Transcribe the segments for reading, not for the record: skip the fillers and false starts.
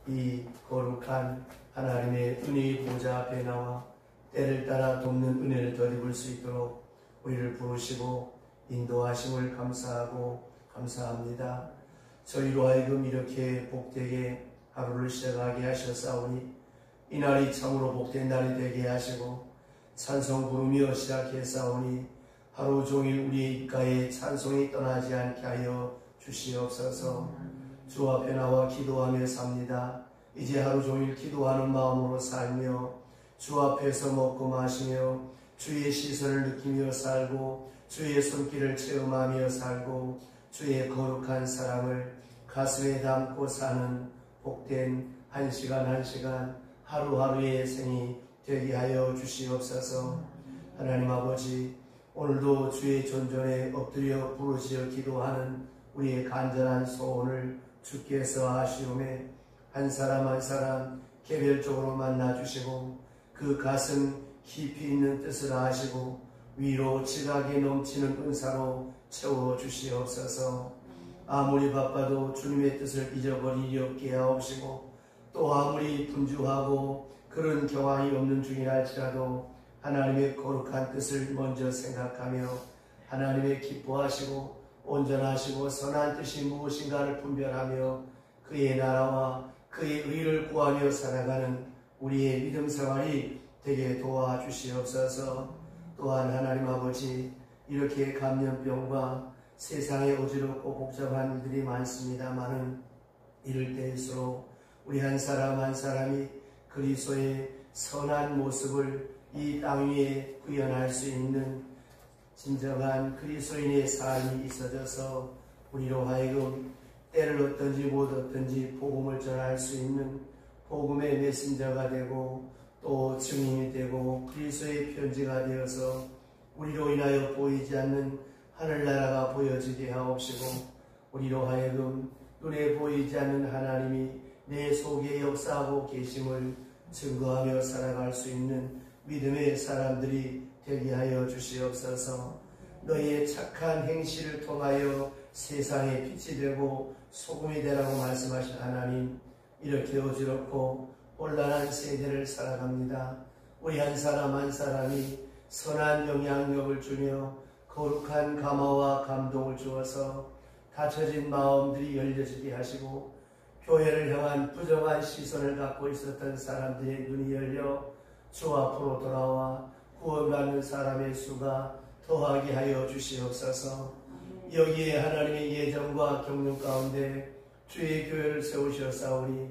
이 거룩한 하나님의 은혜의 보좌 앞에 나와 때를 따라 돕는 은혜를 덧입을 수 있도록 우리를 부르시고 인도하심을 감사하고 감사합니다. 저희로 하여금 이렇게 복되게 하루를 시작하게 하셨사오니 이날이 참으로 복된 날이 되게 하시고 찬송 부르며 시작했사오니 하루 종일 우리 입가에 찬송이 떠나지 않게 하여 주시옵소서. 주 앞에 나와 기도하며 삽니다. 이제 하루 종일 기도하는 마음으로 살며 주 앞에서 먹고 마시며 주의 시선을 느끼며 살고 주의 손길을 체험하며 살고 주의 거룩한 사랑을 가슴에 담고 사는 복된 한 시간 한 시간 하루하루의 생이 되게 하여 주시옵소서. 하나님 아버지, 오늘도 주의 존전에 엎드려 부르짖어 기도하는 우리의 간절한 소원을 주께서 아시오매 한 사람 한 사람 개별적으로 만나주시고 그 가슴 깊이 있는 뜻을 아시고 위로 지각에 넘치는 은사로 채워주시옵소서. 아무리 바빠도 주님의 뜻을 잊어버릴 리 없게 하옵시고 또 아무리 분주하고 그런 경황이 없는 중이라 할지라도 하나님의 거룩한 뜻을 먼저 생각하며 하나님의 기뻐하시고 온전하시고 선한 뜻이 무엇인가를 분별하며 그의 나라와 그의 의를 구하며 살아가는 우리의 믿음 생활이 되게 도와주시옵소서. 또한 하나님 아버지, 이렇게 감염병과 세상에 어지럽고 복잡한 일들이 많습니다마는 이럴 때일수록 우리 한 사람 한 사람이 그리스도의 선한 모습을 이 땅 위에 구현할 수 있는 진정한 그리스도인의 삶이 있어져서 우리로 하여금 때를 얻든지 못 얻든지 복음을 전할 수 있는 복음의 메신저가 되고 또 증인이 되고 그리스도의 편지가 되어서 우리로 인하여 보이지 않는 하늘나라가 보여지게 하옵시고 우리로 하여금 눈에 보이지 않는 하나님이 내 속에 역사하고 계심을 증거하며 살아갈 수 있는 믿음의 사람들이 되게 하여 주시옵소서. 너희의 착한 행실을 통하여 세상에 빛이 되고 소금이 되라고 말씀하신 하나님, 이렇게 어지럽고 혼란한 세대를 살아갑니다. 우리 한 사람 한 사람이 선한 영향력을 주며 거룩한 감화와 감동을 주어서 닫혀진 마음들이 열려지게 하시고 교회를 향한 부정한 시선을 갖고 있었던 사람들의 눈이 열려 주 앞으로 돌아와 구원받는 사람의 수가 더하게 하여 주시옵소서. 여기에 하나님의 예정과 경륜 가운데 주의 교회를 세우셨사오니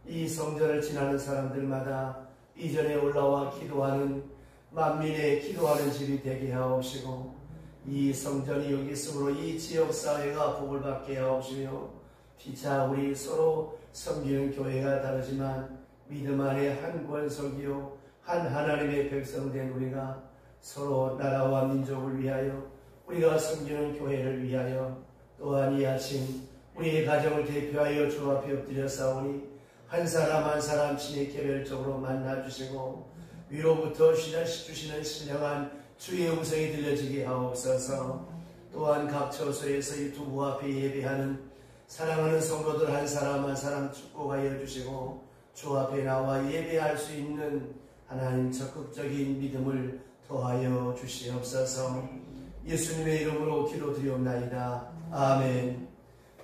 이 성전을 지나는 사람들마다 이전에 올라와 기도하는 만민의 기도하는 집이 되게 하옵시고 이 성전이 여기 있으므로 이 지역사회가 복을 받게 하옵시며 피차 우리 서로 섬기는 교회가 다르지만 믿음 안에 한 권속이요 한 하나님의 백성된 우리가 서로 나라와 민족을 위하여 우리가 섬기는 교회를 위하여 또한 이 아침 우리의 가정을 대표하여 주 앞에 엎드려 싸우니 한 사람 한 사람 친히 개별적으로 만나주시고 위로부터 주시는 신령한 주의 음성이 들려지게 하옵소서. 또한 각 처소에서 이 두부 앞에 예배하는 사랑하는 성도들 한 사람 한 사람 축복하여 주시고 주 앞에 나와 예배할 수 있는 하나님 적극적인 믿음을 더하여 주시옵소서. 예수님의 이름으로 기도드리옵나이다. 아멘.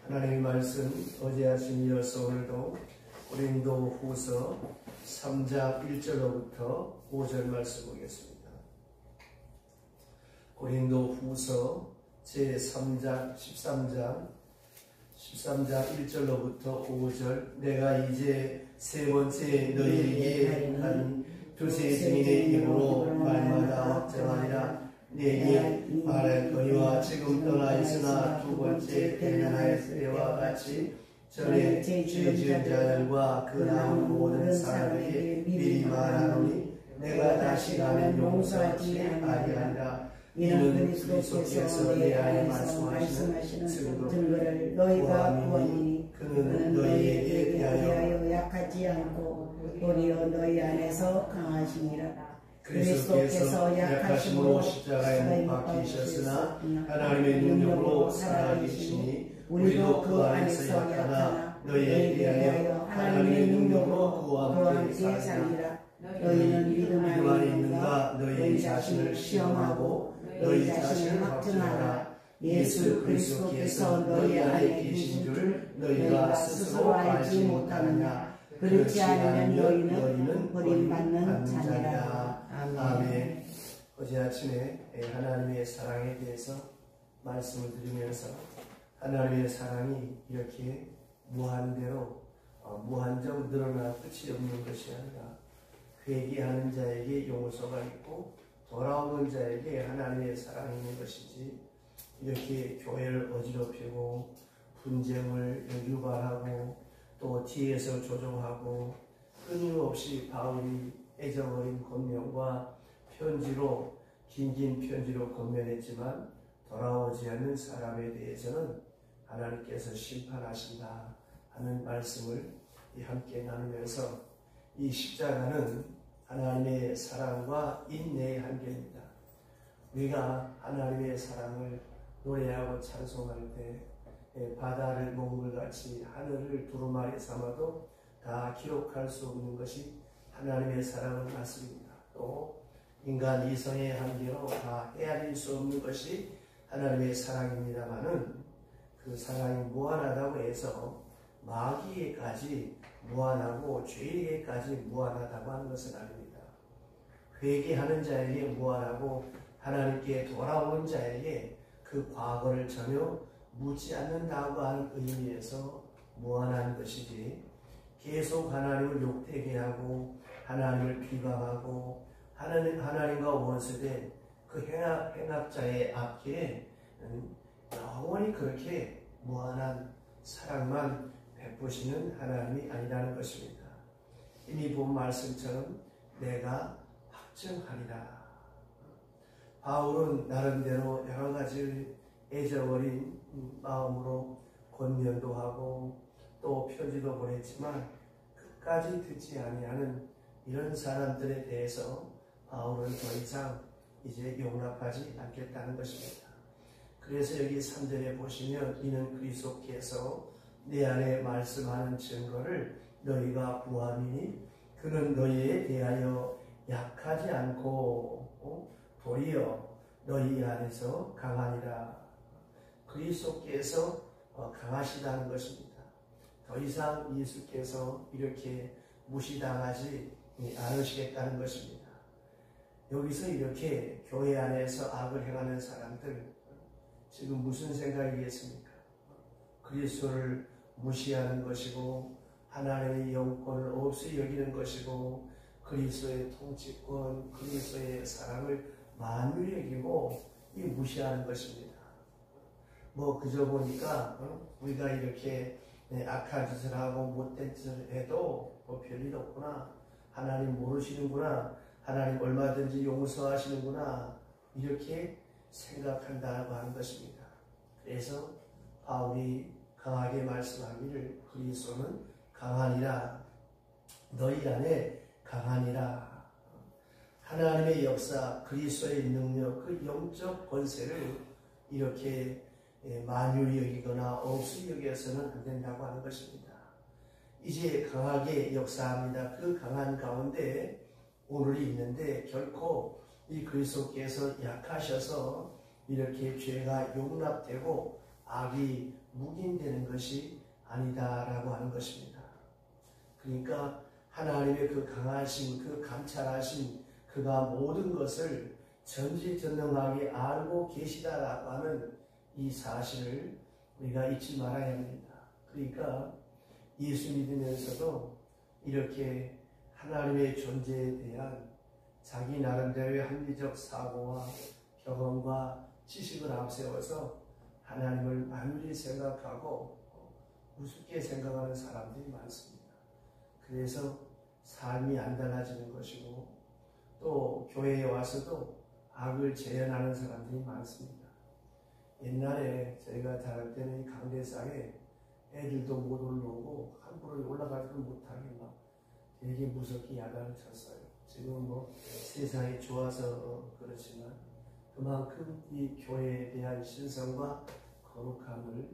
하나님의 말씀 어제 아침 이어서 오늘도 고린도 후서 3장 1절로부터 5절 말씀 보겠습니다. 고린도 후서 제3장 13장 1절로부터 5절. 내가 이제 세 번째 너희에게 하니 두세 증인의 입으로 말마다 확정하리라. 내게 말할거니와 지금 떠나 있으나 두 번째 대면할 때와 같이 전에 죄 지은 자들과 그 남은 모든 사람에게 미리 말하노니 내가 다시 가면 용서하지 아니하리라. 이는 그리스도께서 내 안에 말씀하시는 증거를 너희가 구하니 그는 너희에게 대하여 약하지 않고 도리어 너희 안에서 강하시니라. 그리스도께서 약하심으로 십자가에 못 박히셨으나 하나님의 능력으로 살아계시니 우리도 그 안에서 약하나 너희에 대하여 하나님의 주와 함께 살리라. 너희는 믿음 안에 있는가? 너희 자신을 시험하고 너희 자신을 확증하라. 예수 그리스도께서 너희 안에 계신 줄 너희가 스스로 알지 못하느냐? 그렇지 않으면 너희는 버림받는 자니라. 아멘. 어제 아침에 하나님의 사랑에 대해서 말씀을 드리면서 하나님의 사랑이 이렇게 무한대로 무한정 늘어나 끝이 없는 것이 아니라 회개하는 자에게 용서가 있고 돌아오는 자에게 하나님의 사랑이 있는 것이지, 이렇게 교회를 어지럽히고 분쟁을 유발하고 또 뒤에서 조종하고 끊임없이 바울이 애정어린 권면과 편지로 긴긴 편지로 권면했지만 돌아오지 않는 사람에 대해서는 하나님께서 심판하신다 하는 말씀을 함께 나누면서, 이 십자가는 하나님의 사랑과 인내의 한계입니다. 우리가 하나님의 사랑을 노래하고 찬송할 때 바다를 몽글같이 하늘을 두루마리 삼아도 다 기록할 수 없는 것이 하나님의 사랑은 맞습니다. 또 인간 이성의 한계로 다 헤아릴 수 없는 것이 하나님의 사랑입니다마는, 그 사랑이 무한하다고 해서 마귀에까지 무한하고 죄에게까지 무한하다고 하는 것은 아닙니다. 회개하는 자에게 무한하고 하나님께 돌아오는 자에게 그 과거를 전혀 묻지 않는다고 하는 의미에서 무한한 것이지, 계속 하나님을 욕되게 하고 하나님을 비방하고 하나님과 원수된 그 행악자의 앞길에 영원히 그렇게 무한한 사랑만 베푸시는 하나님이 아니라는 것입니다. 이미 본 말씀처럼 내가 확증하리라. 바울은 나름대로 여러 가지 애정어린 마음으로 권면도 하고 또 편지도 보냈지만 끝까지 듣지 아니하는 이런 사람들에 대해서 바울은 더 이상 이제 용납하지 않겠다는 것입니다. 그래서 여기 3절에 보시면 이는 그리스도께서 내 안에 말씀하는 증거를 너희가 구함이니 그는 너희에 대하여 약하지 않고 도리어 너희 안에서 강하니라. 그리스도께서 강하시다는 것입니다. 더 이상 예수께서 이렇게 무시당하지 않으시겠다는 것입니다. 여기서 이렇게 교회 안에서 악을 행하는 사람들, 지금 무슨 생각이겠습니까? 그리스도를 무시하는 것이고 하나님의 영권을 없이 여기는 것이고 그리스도의 통치권, 그리스도의 사랑을 만유히 여기고 무시하는 것입니다. 그저 보니까 우리가 이렇게 악한 짓을 하고 못된 짓을 해도 별일 없구나, 하나님 모르시는구나, 하나님 얼마든지 용서하시는구나, 이렇게 생각한다고 하는 것입니다. 그래서 바울이 강하게 말씀하기를 그리스도는 강하니라, 너희 안에 강하니라. 하나님의 역사, 그리스도의 능력, 그 영적 권세를 이렇게 만유히 여기거나 없이 여기서는 안 된다고 하는 것입니다. 이제 강하게 역사합니다. 그 강한 가운데 오늘이 있는데 결코 이 그리스도께서 약하셔서 이렇게 죄가 용납되고 악이 묵인되는 것이 아니다라고 하는 것입니다. 그러니까 하나님의 그 강하신, 그 감찰하신 그가 모든 것을 전지전능하게 알고 계시다라고 하는 이 사실을 우리가 잊지 말아야 합니다. 그러니까 예수 믿으면서도 이렇게 하나님의 존재에 대한 자기 나름대로의 합리적 사고와 경험과 지식을 앞세워서 하나님을 만유히 생각하고 우습게 생각하는 사람들이 많습니다. 그래서 삶이 안 달라지는 것이고 또 교회에 와서도 악을 재현하는 사람들이 많습니다. 옛날에 저희가 자랄 때는 이 강대상에 애들도 못 올라오고 함부로 올라가지도 못하게 막 되게 무섭게 야단을 쳤어요. 지금 세상이 좋아서 그렇지만 그만큼 이 교회에 대한 신성과 거룩함을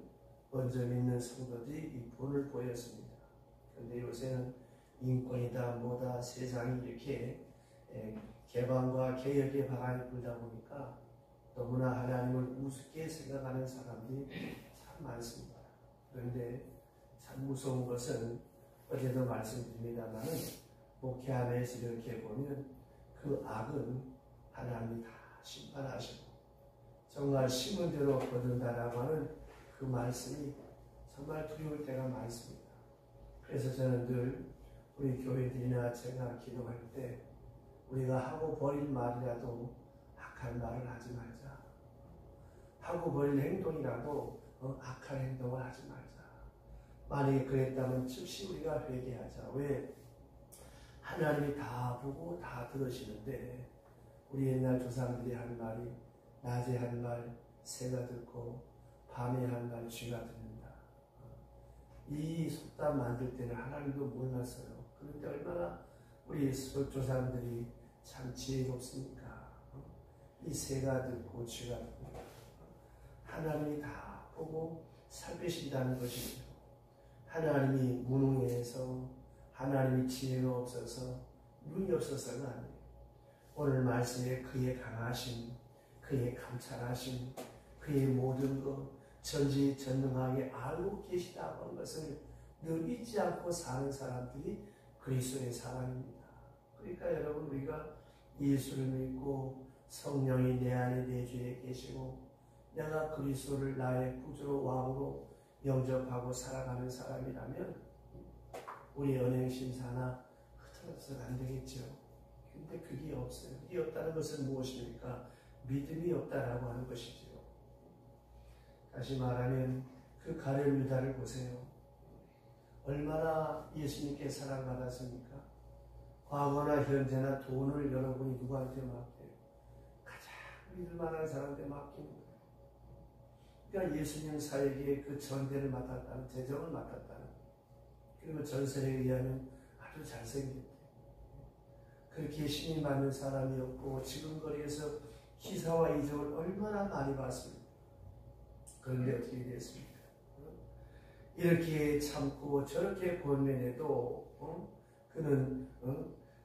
먼저 믿는 성도들이 이 본을 보였습니다. 그런데 요새는 인권이다 뭐다 세상이 이렇게 개방과 개혁의 바람이 불다 보니까 너무나 하나님을 우습게 생각하는 사람들이 참 많습니다. 그런데 참 무서운 것은 어제도 말씀드립니다만 목회 안에서 이렇게 보면 그 악은 하나님이 다 심판하시고 정말 심은 대로 거둔다라고 하는 그 말씀이 정말 두려울 때가 많습니다. 그래서 저는 늘 우리 교회들이나 제가 기도할 때 우리가 하고 버릴 말이라도 악한 말을 하지 말자. 하고 버릴 행동이라도 악한 행동을 하지 말자. 만약에 그랬다면 즉시 우리가 회개하자. 왜? 하나님이 다 보고 다 들으시는데 우리 옛날 조상들이 한 말이 낮에 한 말 새가 듣고 밤에 한 말 쥐가 듣는다. 이 속담 만들 때는 하나님도 몰랐어요. 그런데 얼마나 우리 조상들이 참 지혜롭습니까? 이 새가 듣고 쥐가 듣고 하나님이 다 보고 살피신다는 것이죠. 하나님이 무능해서 하나님이 지혜가 없어서 눈이 없어서가 아니에요. 오늘 말씀에 그의 강하심, 그의 감찰하심, 그의 모든 것 전지전능하게 알고 계시다고 하는 것을 늘 잊지 않고 사는 사람들이 그리스도의 사람입니다. 그러니까 여러분 우리가 예수를 믿고 성령이 내 안에 내주에 계시고 내가 그리스도를 나의 구주로 왕으로 영접하고 살아가는 사람이라면 우리 연행심사나 흐트러져서는 안 되겠죠. 근데 그게 없어요. 그게 없다는 것은 무엇입니까? 믿음이 없다라고 하는 것이죠. 다시 말하면 그 가룟 유다를 보세요. 얼마나 예수님께 사랑받았습니까? 과거나 현재나 돈을 여러분이 누구한테 맡겨요? 가장 믿을 만한 사람한테 맡기는 거예요. 그러니까 예수님 사역에 그 전대를 맡았다는, 재정을 맡았다는, 그리고 전설에 의하면 아주 잘생겼대요. 그렇게 신임 받는 사람이었고 지금 거리에서 기사와 이적을 얼마나 많이 봤습니까? 그런데 어떻게 됐습니까? 이렇게 참고 저렇게 권면해도 그는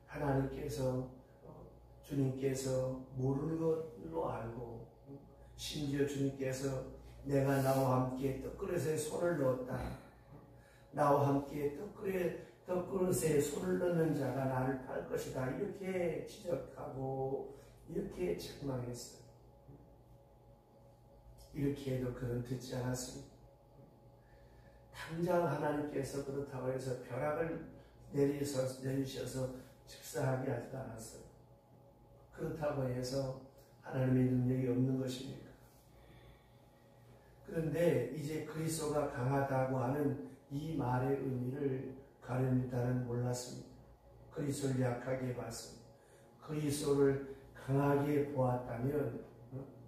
하나님께서 주님께서 모르는 것로 알고 심지어 주님께서 내가 나와 함께 떡그릇에 손을 넣었다. 나와 함께 떡그릇에 손을 넣는 자가 나를 팔 것이다. 이렇게 지적하고 이렇게 책망했어요. 이렇게 해도 그는 듣지 않았습니다. 당장 하나님께서 그렇다고 해서 벼락을 내리셔서 즉사하게 하지도 않았어요. 그렇다고 해서 하나님의 능력이 없는 것입니까? 그런데 이제 그리스도가 강하다고 하는 이 말의 의미를 가룟 유다는 몰랐습니다. 그리스도를 약하게 봤습니다. 그리스도를 강하게 보았다면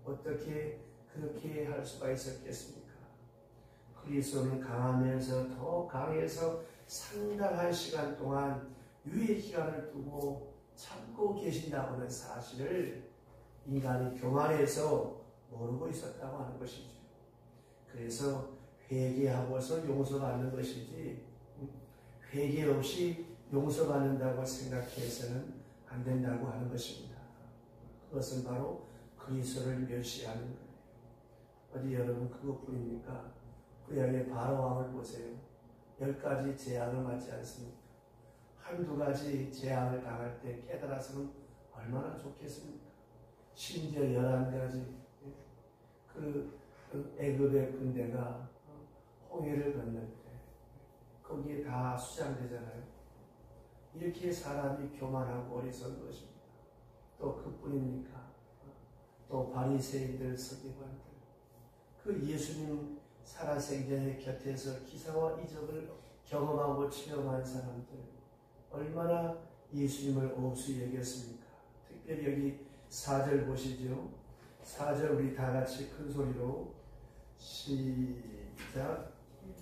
어떻게 그렇게 할 수가 있었겠습니까? 그리스도는 강하면서 더 강해서 상당한 시간 동안 유예 기간을 두고 참고 계신다고 하는 사실을 인간이 교만해서 모르고 있었다고 하는 것이죠. 그래서 회개하고서 용서받는 것이지 회개 없이 용서받는다고 생각해서는 안 된다고 하는 것입니다. 그것은 바로 그리스도를 멸시하는 거예요. 어디 여러분 그것뿐입니까? 구약의 바로왕을 보세요. 10가지 재앙을 맞지 않습니까? 한두 가지 재앙을 당할 때 깨달아서는 얼마나 좋겠습니까? 심지어 11가지 그 애굽의 군대가 홍해를 건널 때 거기에 다 수장되잖아요. 이렇게 사람이 교만하고 어리석은 것입니다. 또 그뿐입니까? 또 바리새인들, 서기관들, 그 예수님 살아생전의 곁에서 기사와 이적을 경험하고 체험한 사람들 얼마나 예수님을 없이 여겼습니까? 특별히 여기 4절 보시죠. 4절 우리 다 같이 큰 소리로 시작.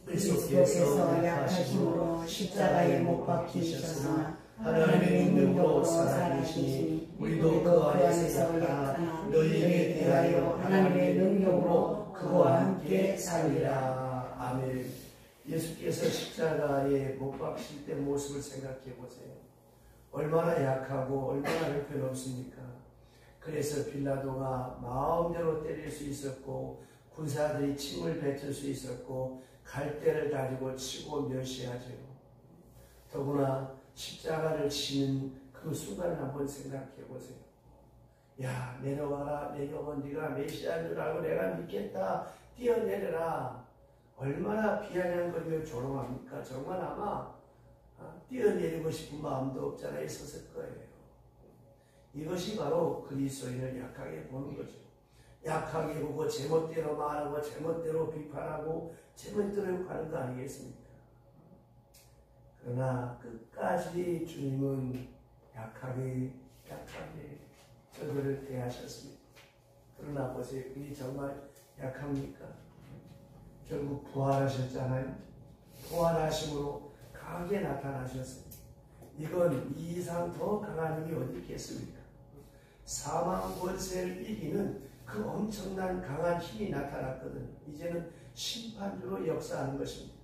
그리스도께서 약하심으로 십자가에 못 박히셨으나 하나님의 능력으로 살아계시니 우리도 그 안에서 약하나 너희에게 대하여 하나님의 능력으로 그와 함께 살리라. 아멘. 예수께서 십자가에 못 박히실 때 모습을 생각해 보세요. 얼마나 약하고 얼마나 형편없습니까? 그래서 빌라도가 마음대로 때릴 수 있었고 군사들이 침을 뱉을 수 있었고 갈대를 가지고 치고 멸시하죠. 더구나 십자가를 치는 그 순간을 한번 생각해 보세요. 야, 내려와라. 내려와. 네가 메시아인 줄 알고 내가 믿겠다. 뛰어내려라. 얼마나 비아냥거리며 조롱합니까? 정말 아마 뛰어내리고 싶은 마음도 없잖아 있었을 거예요. 이것이 바로 그리스도인을 약하게 보는 거죠. 약하게 보고 제멋대로 말하고 제멋대로 비판하고 제멋대로 욕하는 거 아니겠습니까? 그러나 끝까지 주님은 약하게 저들을 대하셨습니다. 그러나 보세요. 그게 정말 약합니까? 결국 부활하셨잖아요. 부활하심으로 강하게 나타나셨습니다. 이건 이 이상 더 강한 힘이 어디 있겠습니까? 사망 권세를 이기는 그 엄청난 강한 힘이 나타났거든요. 이제는 심판주로 역사하는 것입니다.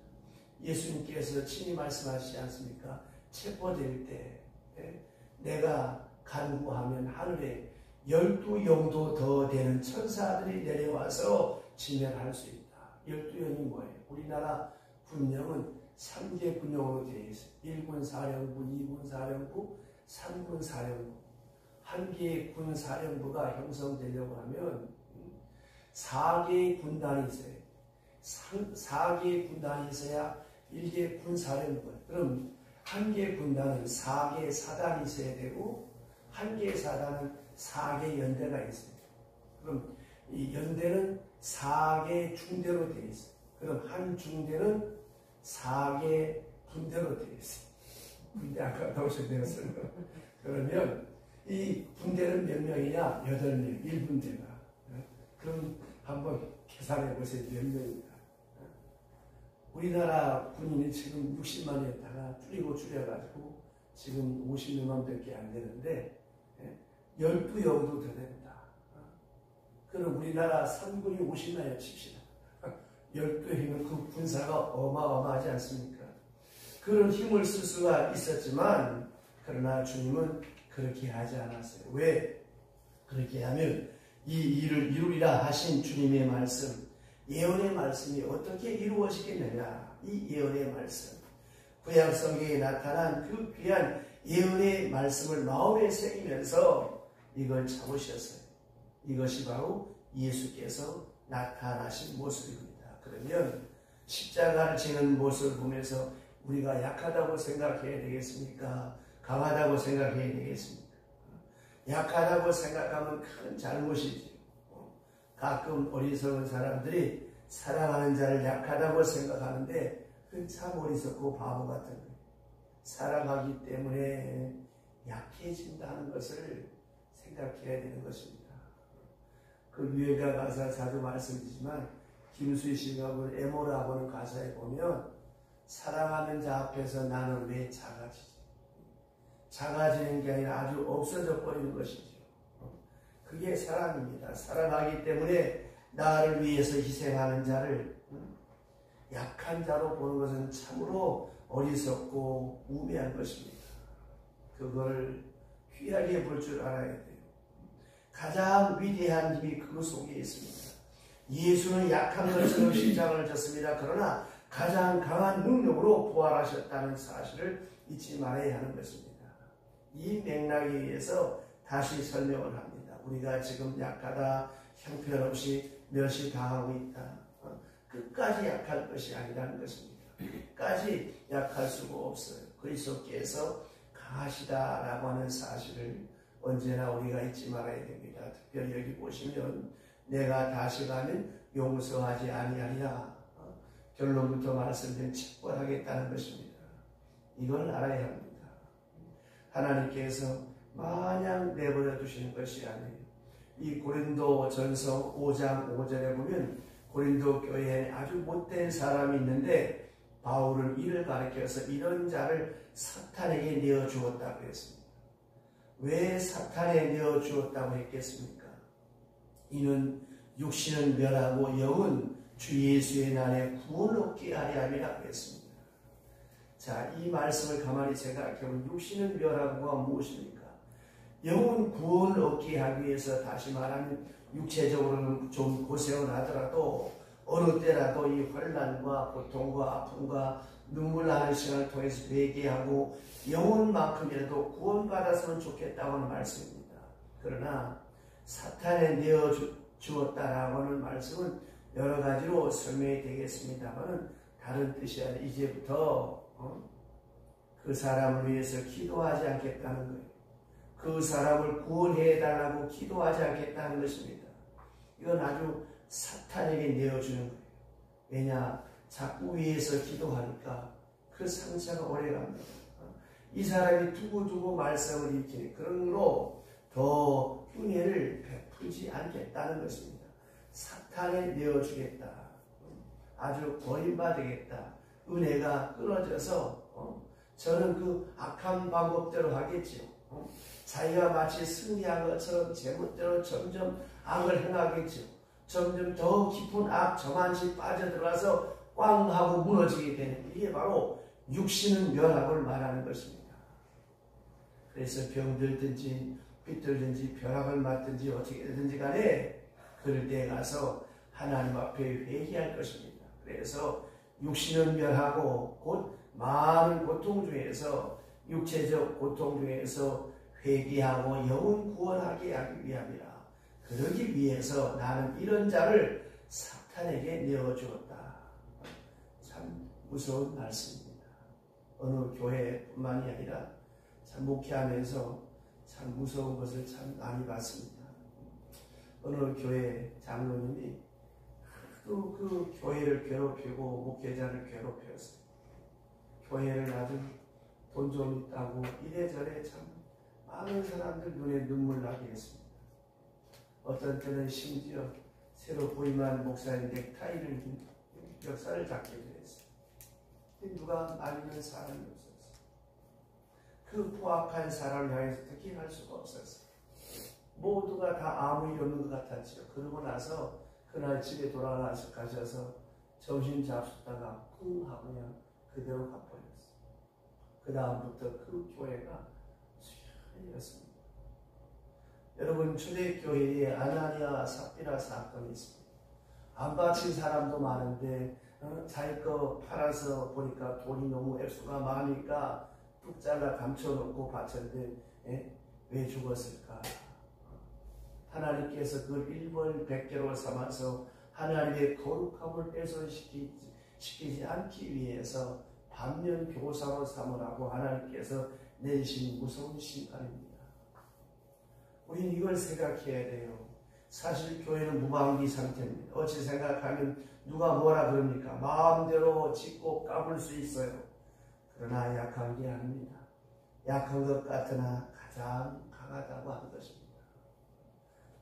예수님께서 친히 말씀하시지 않습니까? 체포될 때 내가 간구하면 하늘에 12영도 더 되는 천사들이 내려와서 진멸할 수 있다. 12영이 뭐예요? 우리나라 군령은 3개 군령으로 되어 있어요. 1군 사령부, 2군 사령부, 3군 사령부. 한 개의 군 사령부가 형성되려고 하면 4개의 군단이 있어요. 4개의 군단이 있어야 1개 군 사령부예요. 그럼 한 개의 군단은 4개의 사단이 있어야 되고 한 개의 사단은 4개의 연대가 있어요. 그럼 이 연대는 4개의 중대로 되어 있어요. 그럼 한 중대는 4개의 분대로 되어 있어요. 군대 아까 나오셨네요. 그러면 이 분대는 몇 명이냐? 8명, 1분대가. 그럼 한번 계산해 보세요. 몇 명인가? 우리나라 군인이 지금 60만이었다가 줄여가지고 지금 50만 밖에 안 되는데 12영도 더 된다. 그럼 우리나라 3군이 50만이야 칩시다. 12영이면 그 군사가 어마어마하지 않습니까? 그런 힘을 쓸 수가 있었지만 그러나 주님은 그렇게 하지 않았어요. 왜? 그렇게 하면 이 일을 이루리라 하신 주님의 말씀, 예언의 말씀이 어떻게 이루어지겠느냐. 이 예언의 말씀, 구약 성경에 나타난 그 귀한 예언의 말씀을 마음에 새기면서 이걸 잡으셨어요. 이것이 바로 예수께서 나타나신 모습입니다. 그러면 십자가를 지는 모습을 보면서 우리가 약하다고 생각해야 되겠습니까? 강하다고 생각해야 되겠습니까? 약하다고 생각하면 큰 잘못이지. 가끔 어리석은 사람들이 사랑하는 자를 약하다고 생각하는데 그건 참 어리석고 바보 같은 거예요. 사랑하기 때문에 약해진다는 것을 생각해야 되는 것입니다. 그 유해가 가사 자주 말씀드리지만 김수희 씨가 본 에모라고 하는 가사에 보면 사랑하는 자 앞에서 나는 왜 작아지지? 작아지는 게 아니라 아주 없어져 버리는 것이죠. 그게 사랑입니다. 사랑하기 때문에 나를 위해서 희생하는 자를 약한 자로 보는 것은 참으로 어리석고 우매한 것입니다. 그걸 귀하게 볼 줄 알아야 돼요. 가장 위대한 힘이 그 속에 있습니다. 예수는 약한 것처럼 십자가를 졌습니다. 그러나 가장 강한 능력으로 부활하셨다는 사실을 잊지 말아야 하는 것입니다. 이 맥락에 의해서 다시 설명을 합니다. 우리가 지금 약하다, 형편없이 멸시당하고 있다. 끝까지 약할 것이 아니라는 것입니다. 끝까지 약할 수가 없어요. 그리스도께서 강하시다라고 하는 사실을 언제나 우리가 잊지 말아야 됩니다. 특별히 여기 보시면 내가 다시 가면 용서하지 아니하리라. 결론부터 말씀드린 책벌하겠다는 것입니다. 이걸 알아야 합니다. 하나님께서 마냥 내버려 두시는 것이 아니에요. 이 고린도 전서 5장 5절에 보면 고린도 교회에 아주 못된 사람이 있는데 바울은 이를 가리켜서 이런 자를 사탄에게 내어주었다고 했습니다. 왜 사탄에 내어주었다고 했겠습니까? 이는 육신은 멸하고 영은 주 예수의 날에 구원을 얻게 하려 함이라고 했습니다. 자, 이 말씀을 가만히 생각해보면 육신은 멸하고가 무엇입니까? 영혼 구원을 얻게 하기 위해서, 다시 말하면 육체적으로는 좀 고생을 하더라도 어느 때라도 이 환난과 고통과 아픔과 눈물 나는 시간을 통해서 회개하고 영혼만큼이라도 구원받았으면 좋겠다고 하는 말씀입니다. 그러나 사탄에 내어 주었다라고 하는 말씀은 여러 가지로 설명이 되겠습니다만 다른 뜻이 아니라 이제부터 그 사람을 위해서 기도하지 않겠다는 거예요. 그 사람을 구원해달라고 기도하지 않겠다는 것입니다. 이건 아주 사탄에게 내어주는 거예요. 왜냐? 자꾸 위해서 기도하니까 그 상처가 오래갑니다. 이 사람이 두고두고 말썽을 일으키는 그런 거로 더 은혜를 베풀지 않겠다는 것입니다. 사탄에 내어주겠다. 아주 버림받으겠다. 은혜가 끊어져서 저는 그 악한 방법대로 하겠지요. 자기가 마치 승리한 것처럼 제멋대로 점점 악을 행하겠죠. 점점 더 깊은 악 저만치 빠져들어가서 꽝 하고 무너지게 되는, 이게 바로 육신은 멸함을 말하는 것입니다. 그래서 병들든지 삐뚤든지 벼락을 맞든지 어떻게 되든지 간에 그럴 때에 가서 하나님 앞에 회개할 것입니다. 그래서 육신은 멸하고 곧 많은 고통 중에서, 육체적 고통 중에서 회개하고 영혼 구원하게 하기 위함이라. 그러기 위해서 나는 이런 자를 사탄에게 내어주었다. 참 무서운 말씀입니다. 어느 교회뿐만이 아니라 참 목회하면서 참 무서운 것을 참 많이 봤습니다. 어느 교회 장로님이 또 그 교회를 괴롭히고 목회자를 괴롭혔어요. 교회를 아주 돈 좀 있다고 이래저래 참 많은 사람들 눈에 눈물 나게 했습니다. 어떤 때는 심지어 새로 부임한 목사님 넥타이를 멱살을 잡게 됐어요. 누가 말리는 사람이 없었어요. 그 포악한 사람을 향해서 특히 할 수가 없었어요. 모두가 다 아무 일 없는 것 같았죠. 그러고 나서 그날 집에 돌아가셔서 점심 잡수다가 쿵 하고 그냥 그대로 가버렸어요. 그 다음부터 그 교회가 수연이었습니다. 여러분, 초대교회에 아나니아 삽비라 사건이 있습니다. 안 바친 사람도 많은데 자기 거 팔아서 보니까 돈이 너무 액수가 많으니까 뚝 잘라 감춰놓고 바쳤는데 왜 죽었을까? 하나님께서 그걸 일벌백계로 삼아서 하나님의 거룩함을 훼손시키지 않기 위해서 반면 교사로 삼으라고 하나님께서 내신 무서운 심판입니다. 우리는 이걸 생각해야 돼요. 사실 교회는 무방비 상태입니다. 어찌 생각하면 누가 뭐라 그럽니까? 마음대로 짓고 까불 수 있어요. 그러나 약한 게 아닙니다. 약한 것 같으나 가장 강하다고 하는 것입니다.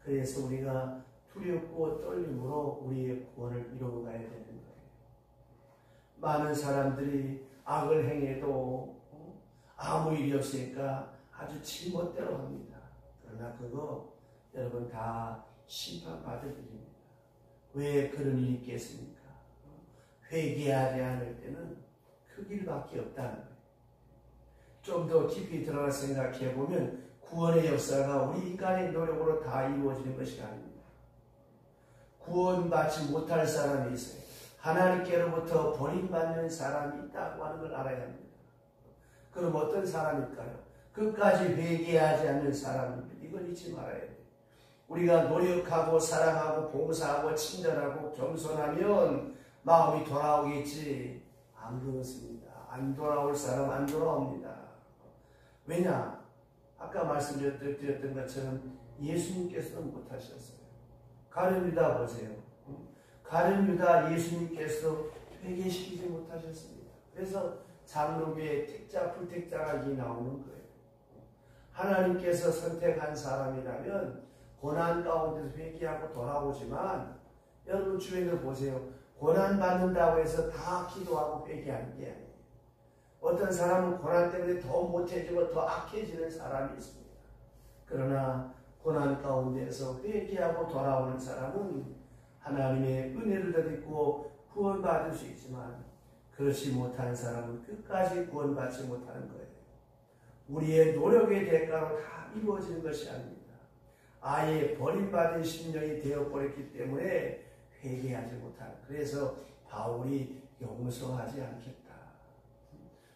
그래서 우리가 두렵고 떨림으로 우리의 구원을 이루어가야 되는 거예요. 많은 사람들이 악을 행해도 아무 일이 없으니까 아주 지멋대로 합니다. 그러나 그거 여러분 다 심판받을 일입니다. 왜 그런 일이 있겠습니까? 회개하지 않을 때는 그 길밖에 없다는 거예요. 좀 더 깊이 들어가 생각해 보면 구원의 역사가 우리 인간의 노력으로 다 이루어지는 것이 아닙니다. 구원받지 못할 사람이 있어요. 하나님께로부터 버림받는 사람이 있다고 하는 걸 알아야 합니다. 그럼 어떤 사람일까요? 끝까지 회개하지 않는 사람입니다. 이걸 잊지 말아야 돼요. 우리가 노력하고 사랑하고 봉사하고 친절하고 겸손하면 마음이 돌아오겠지. 안 그렇습니다. 안 돌아올 사람 안 돌아옵니다. 왜냐? 아까 말씀드렸던 것처럼 예수님께서는 못하셨어요. 가룟 유다 보세요. 가룟 유다 예수님께서 회개시키지 못하셨습니다. 그래서 장로교의 택자, 불택자가 나오는 거예요. 하나님께서 선택한 사람이라면 고난 가운데서 회개하고 돌아오지만 여러분 주변을 보세요. 고난 받는다고 해서 다 기도하고 회개하는 게 아니에요. 어떤 사람은 고난 때문에 더 못해지고 더 악해지는 사람이 있습니다. 그러나 고난 가운데서 회개하고 돌아오는 사람은 하나님의 은혜를 덧입고 구원받을 수 있지만 그렇지 못한 사람은 끝까지 구원받지 못하는 거예요. 우리의 노력의 대가로 다 이루어지는 것이 아닙니다. 아예 버림받은 심령이 되어버렸기 때문에 회개하지 못하는, 그래서 바울이 용서하지 않겠다.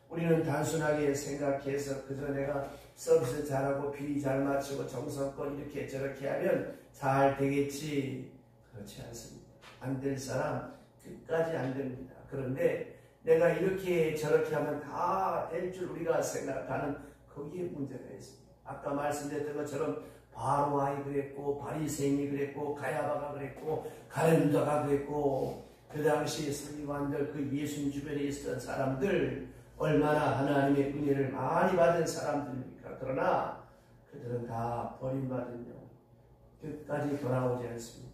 우리는 단순하게 생각해서 그저 내가 서비스 잘하고 비리 잘 맞추고 정성껏 이렇게 저렇게 하면 잘 되겠지. 그렇지 않습니다. 안 될 사람 끝까지 안 됩니다. 그런데 내가 이렇게 저렇게 하면 다 될 줄 우리가 생각하는 거기에 문제가 있습니다. 아까 말씀드렸던 것처럼 바로아이 그랬고 바리새인이 그랬고 가야바가 그랬고 가룟유다가 그랬고 그 당시 서기관들, 그 예수님 주변에 있었던 사람들 얼마나 하나님의 은혜를 많이 받은 사람들입니까? 그러나 그들은 다 버림받은 영, 끝까지 돌아오지 않습니다.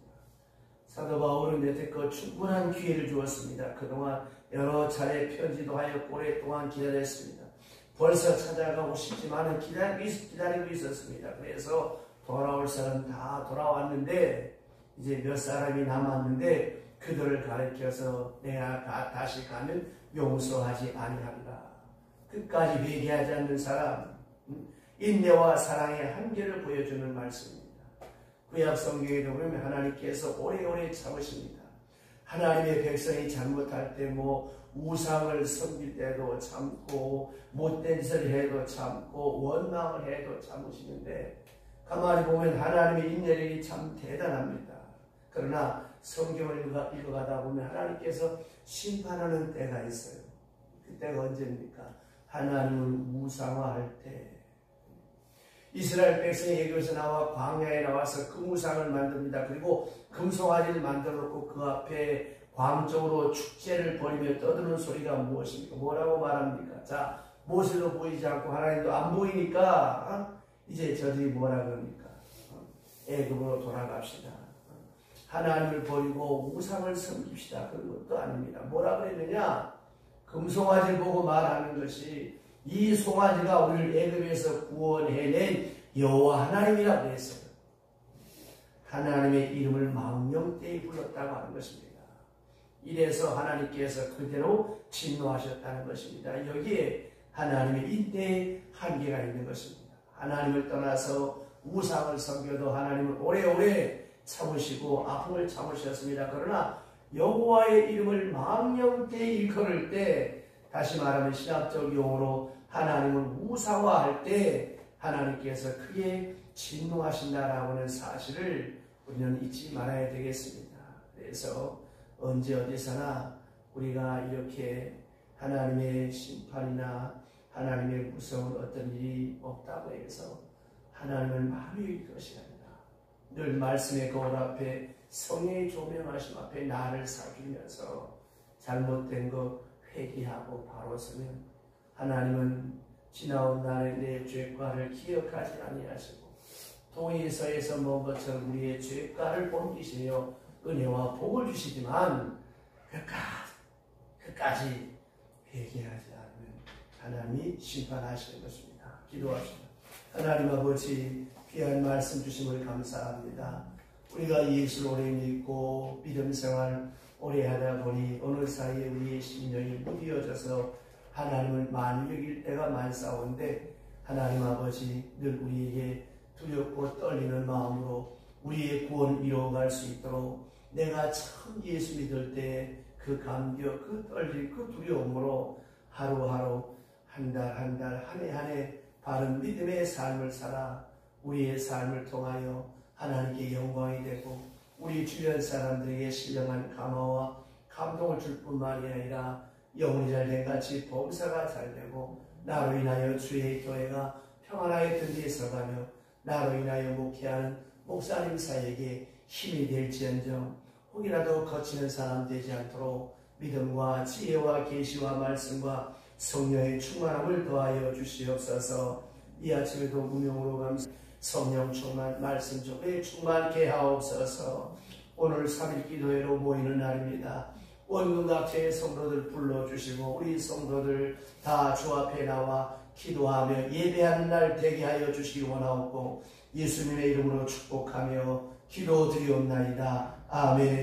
사도 바울은 여태껏 충분한 기회를 주었습니다. 그동안 여러 차례 편지도 하였고 오랫동안 기다렸습니다. 벌써 찾아가고 싶지만은 기다리고 있었습니다. 그래서 돌아올 사람 다 돌아왔는데 이제 몇 사람이 남았는데 그들을 가르쳐서 내가 다시 가면 용서하지 아니하리라. 끝까지 회개하지 않는 사람, 인내와 사랑의 한계를 보여주는 말씀입니다. 구약 성경에도 보면 하나님께서 오래오래 참으십니다. 하나님의 백성이 잘못할 때 우상을 섬길 때도 참고 못된 짓을 해도 참고 원망을 해도 참으시는데 가만히 보면 하나님의 인내력이 참 대단합니다. 그러나 성경을 읽어가다 보면 하나님께서 심판하는 때가 있어요. 그때가 언제입니까? 하나님을 우상화할 때. 이스라엘 백성이 애굽에서 나와 광야에 나와서 금우상을 만듭니다. 그리고 금송아지를 만들어 놓고 그 앞에 광적으로 축제를 벌이며 떠드는 소리가 무엇입니까? 뭐라고 말합니까? 자, 모세도 보이지 않고 하나님도 안 보이니까 이제 저들이 뭐라 그럽니까? 애굽으로 돌아갑시다. 하나님을 버리고 우상을 섬깁시다. 그런 것도 아닙니다. 뭐라 그랬느냐? 금송아지를 보고 말하는 것이 이 송아지가 우리를 애굽에서 구원해낸 여호와 하나님이라고 했어요. 하나님의 이름을 망령되이 불렀다고 하는 것입니다. 이래서 하나님께서 그대로 진노하셨다는 것입니다. 여기에 하나님의 인내의 한계가 있는 것입니다. 하나님을 떠나서 우상을 섬겨도 하나님을 오래오래 참으시고 아픔을 참으셨습니다. 그러나 여호와의 이름을 망령되이 일컬을 때, 다시 말하면 신학적 용어로 하나님을 우상화할 때 하나님께서 크게 진노하신다라고 하는 사실을 우리는 잊지 말아야 되겠습니다. 그래서 언제 어디서나 우리가 이렇게 하나님의 심판이나 하나님의 무서운 어떤 일이 없다고 해서 하나님을 많이 여길 것이 아니라 늘 말씀의 거울 앞에 성령의 조명하심 앞에 나를 살피면서 잘못된 거 회개하고 바로 서면 하나님은 지나온 날의 내 죄과를 기억하지 아니하시고 동에서에서 먼 것처럼 우리의 죄과를 옮기시며 은혜와 복을 주시지만 끝까지 회개하지 않으면 하나님이 심판하시는 것입니다. 기도합시다. 하나님 아버지, 귀한 말씀 주심을 감사합니다. 우리가 예수를 오래 믿고 믿음 생활 오래 하다 보니 어느 사이에 우리의 심령이 무디어져서 하나님을 많이 여길 때가 많사온데, 하나님 아버지, 늘 우리에게 두렵고 떨리는 마음으로 우리의 구원을 이루어갈 수 있도록 내가 처음 예수 믿을 때 그 감격, 그 떨림, 그 두려움으로 하루하루 한 달 한 달 한 해 한 해 바른 믿음의 삶을 살아 우리의 삶을 통하여 하나님께 영광이 되고 우리 주변 사람들에게 신령한 감화와 감동을 줄 뿐만이 아니라 영혼이 잘된 같이 범사가 잘되고 나로 인하여 주의 교회가 평안하게 든데 서가며 나로 인하여 목회하는 목사님 사에게 힘이 될지언정 혹이라도 거치는 사람 되지 않도록 믿음과 지혜와 계시와 말씀과 성령의 충만함을 더하여 주시옵소서. 이 아침에도 무명으로 감사 성령 충만 말씀 조에 충만케 하옵소서. 오늘 3일 기도회로 모이는 날입니다. 원군 각처의 성도들 불러주시고 우리 성도들 다 주 앞에 나와 기도하며 예배하는 날 되게 하여 주시기 원하옵고 예수님의 이름으로 축복하며 기도드리옵나이다. 아멘.